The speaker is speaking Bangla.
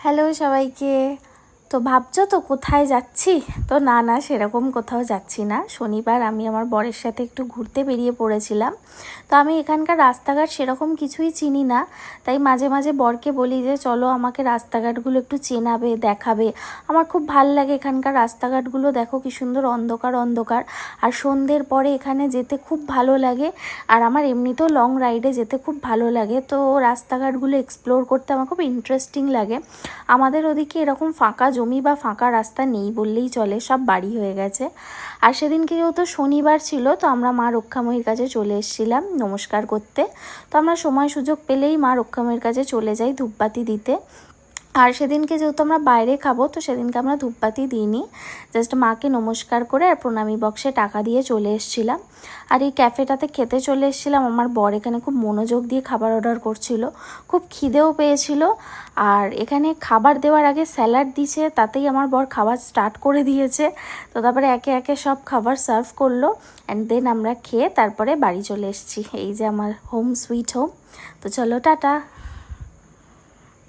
হ্যালো সবাইকে। তো ভাবছো তো কোথায় যাচ্ছি? তো না সেরকম কোথাও যাচ্ছি না। শনিবার আমি আমার বরের সাথে একটু ঘুরতে বেরিয়ে পড়েছিলাম। তো আমি এখানকার রাস্তাঘাট সেরকম কিছুই চিনি না, তাই মাঝে মাঝে বরকে বলি যে চলো আমাকে রাস্তাঘাটগুলো একটু চেনাবে, দেখাবে। আমার খুব ভাল লাগে এখানকার রাস্তাঘাটগুলো, দেখো কি সুন্দর অন্ধকার অন্ধকার। আর সন্ধ্যের পরে এখানে যেতে খুব ভালো লাগে। আর আমার এমনিতেও লং রাইডে যেতে খুব ভালো লাগে, তো রাস্তাঘাটগুলো এক্সপ্লোর করতে আমার খুব ইন্টারেস্টিং লাগে। আমাদের ওদিকে এরকম ফাঁকা জমি বা ফাঁকা রাস্তা নেই বললেই চলে, সব বাড়ি হয়ে গেছে। আর সেদিনকে যেহেতু শনিবার ছিল, তো আমরা মা রক্ষাময়ীর কাছে চলে এসেছিলাম নমস্কার করতে। তো আমরা সময় সুযোগ পেলেই মা রক্ষাময়ীর কাছে চলে যাই ধূপবাতি দিতে। আর সেদিনকে যেহেতু আমরা বাইরে খাবো, তো সেদিনকে আমরা ধূপবাতি দিইনি, জাস্ট মাকে নমস্কার করে আর প্রণামী বক্সে টাকা দিয়ে চলে এসেছিলাম। আর এই ক্যাফেটাতে খেতে চলে এসেছিলাম। আমার বর এখানে খুব মনোযোগ দিয়ে খাবার অর্ডার করছিল, খুব খিদেও পেয়েছিল। আর এখানে খাবার দেওয়ার আগে স্যালাড দিয়েছে, তাতেই আমার বর খাবার স্টার্ট করে দিয়েছে। তো তারপরে একে একে সব খাবার সার্ভ করলো, অ্যান্ড দেন আমরা খেয়ে তারপরে বাড়ি চলে এসেছি। এই যে আমার হোম সুইট হোম। তো চলো টাটা।